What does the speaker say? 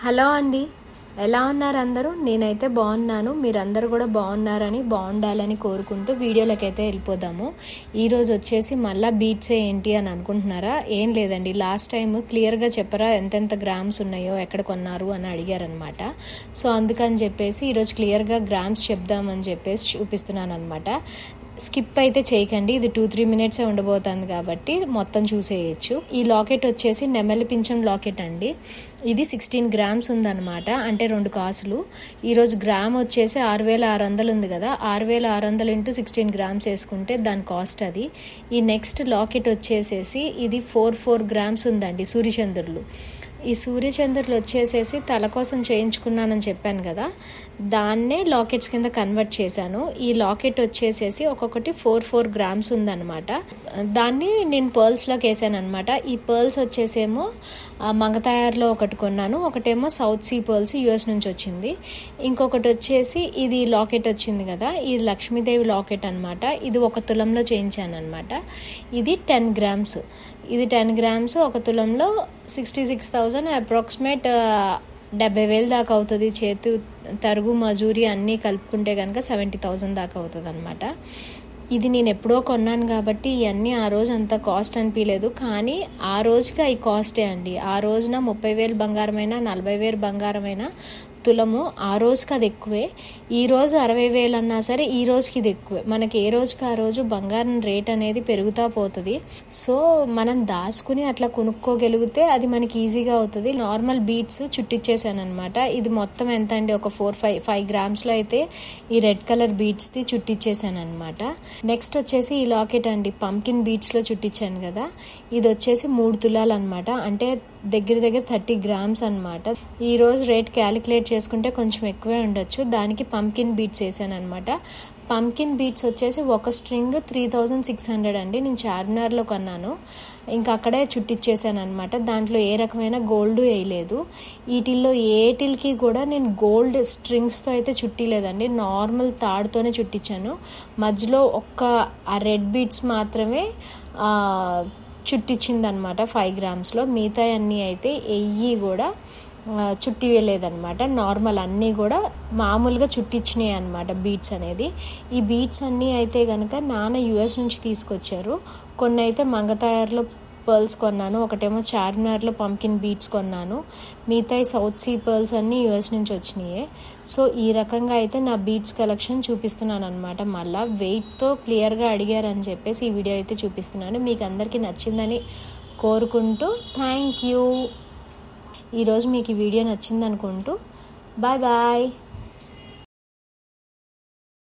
Hello అండి, ఎలా ఉన్నారు అందరూ? నేనైతే బాగున్నాను. మీరందరూ కూడా బాగున్నారని, బాగుండాలని కోరుకుంటూ వీడియోలకైతే వెళ్ళిపోదాము. ఈరోజు వచ్చేసి మళ్ళీ బీట్సే ఏంటి అని అనుకుంటున్నారా? ఏం లేదండి, లాస్ట్ టైం క్లియర్గా చెప్పరా ఎంతెంత గ్రామ్స్ ఉన్నాయో, ఎక్కడ కొన్నారు అని అడిగారనమాట. సో అందుకని చెప్పేసి ఈరోజు క్లియర్గా గ్రామ్స్ చెప్దామని చెప్పేసి చూపిస్తున్నాను అనమాట. స్కిప్ అయితే చేయకండి, ఇది 2-3 మినిట్సే ఉండబోతుంది కాబట్టి మొత్తం చూసేయచ్చు. ఈ లాకెట్ వచ్చేసి నెమలి పింఛం లాకెట్ అండి. ఇది 16 గ్రామ్స్ ఉందన్నమాట, అంటే 2 కాసులు. ఈరోజు గ్రామ్ వచ్చేసి 6600 ఉంది కదా, 6600 ఇంటూ 16 గ్రామ్స్ వేసుకుంటే దాని కాస్ట్ అది. ఈ నెక్స్ట్ లాకెట్ వచ్చేసేసి ఇది 4 గ్రామ్స్ ఉందండి, సూర్యచంద్రులు. ఈ సూర్యచంద్రులు వచ్చేసేసి తల కోసం చేయించుకున్నానని చెప్పాను కదా, దాన్నే లాకెట్స్ కింద కన్వర్ట్ చేశాను. ఈ లాకెట్ వచ్చేసేసి ఒక్కొక్కటి 4 గ్రామ్స్ ఉందన్నమాట. దాన్ని నేను పర్ల్స్లోకి వేసాను అనమాట. ఈ పర్ల్స్ వచ్చేసేమో మంగతాయార్లో ఒకటి కొన్నాను, ఒకటేమో సౌత్ సీ పర్ల్స్ యూఎస్ నుంచి వచ్చింది. ఇంకొకటి వచ్చేసి ఇది లాకెట్ వచ్చింది కదా, ఇది లక్ష్మీదేవి లాకెట్ అనమాట. ఇది 1 తులంలో చేయించాను అనమాట. ఇది 10 గ్రామ్స్. ఇది 10 గ్రామ్స్ 1 తులంలో 66,000 అప్రాక్సిమేట్ 70,000 దాకా అవుతుంది. చేతు తరుగు మజూరి అన్నీ కలుపుకుంటే కనుక 70,000 దాకా అవుతుంది అనమాట. ఇది నేను ఎప్పుడో కొన్నాను కాబట్టి ఇవన్నీ ఆ రోజు అంత కాస్ట్ అనిపించలేదు, కానీ ఆ రోజుకి అవి కాస్టే అండి. ఆ రోజున 30,000 బంగారమైనా 40,000 బంగారమైనా తులము ఆ రోజుకి అది ఎక్కువే. ఈ రోజు 60,000 అన్నా సరే ఈ రోజుకి ఇది ఎక్కువే. మనకి ఏ రోజుకి ఆ రోజు బంగారం రేట్ అనేది పెరుగుతూ పోతుంది. సో మనం దాచుకుని అట్లా కొనుక్కోగలిగితే అది మనకి ఈజీగా అవుతుంది. నార్మల్ బీట్స్ చుట్టిచ్చేసాను అనమాట. ఇది మొత్తం ఎంత అండి, ఒక 5 గ్రామ్స్లో అయితే ఈ రెడ్ కలర్ బీట్స్ది చుట్టిచ్చేసాను అనమాట. నెక్స్ట్ వచ్చేసి ఈ లాకెట్ అండి, పంకిన్ బీట్స్లో చుట్టించాను కదా. ఇది వచ్చేసి 3 తులాలు అనమాట, అంటే దగ్గర 30 గ్రామ్స్ అనమాట. ఈరోజు రేట్ క్యాలిక్యులేట్ చేసుకుంటే కొంచెం ఎక్కువే ఉండొచ్చు. దానికి పంకిన్ బీట్స్ వేసాను అనమాట. పంకిన్ బీట్స్ వచ్చేసి ఒక స్ట్రింగ్ 3,600 అండి. నేను చార్మినార్లో కొన్నాను, ఇంకా అక్కడే చుట్టిచ్చేసాను అనమాట. దాంట్లో ఏ రకమైన గోల్డ్ వేయలేదు. వీటిల్లో ఏటిల్కి కూడా నేను గోల్డ్ స్ట్రింగ్స్తో అయితే చుట్టిలేదండి, నార్మల్ తాడుతోనే చుట్టించాను. మధ్యలో ఆ రెడ్ బీట్స్ మాత్రమే చుట్టించిందనమాట 5 గ్రామ్స్లో. మిగతా అన్నీ అయితే ఎయ్యి కూడా చుట్టి వేయలేదనమాట. నార్మల్ అన్నీ కూడా మామూలుగా చుట్టించినాయి అనమాట బీట్స్ అనేది. ఈ బీట్స్ అన్నీ అయితే కనుక నాన్న యూఎస్ నుంచి తీసుకొచ్చారు. కొన్ని అయితే మంగతాయార్లో పర్ల్స్ కొన్నాను, ఒకటేమో చార్మినార్లో పంకిన్ బీట్స్ కొన్నాను. మిగతా సౌత్ సీ పర్ల్స్ అన్నీ యూఎస్ నుంచి వచ్చినాయి. సో ఈ రకంగా అయితే నా బీట్స్ కలెక్షన్ చూపిస్తున్నాను అనమాట. మళ్ళీ వెయిట్తో క్లియర్గా అడిగారని చెప్పేసి ఈ వీడియో అయితే చూపిస్తున్నాను. మీకు అందరికీ నచ్చిందని కోరుకుంటూ థ్యాంక్ యూ. ఈరోజు మీకు ఈ వీడియో నచ్చింది అనుకుంటూ బాయ్.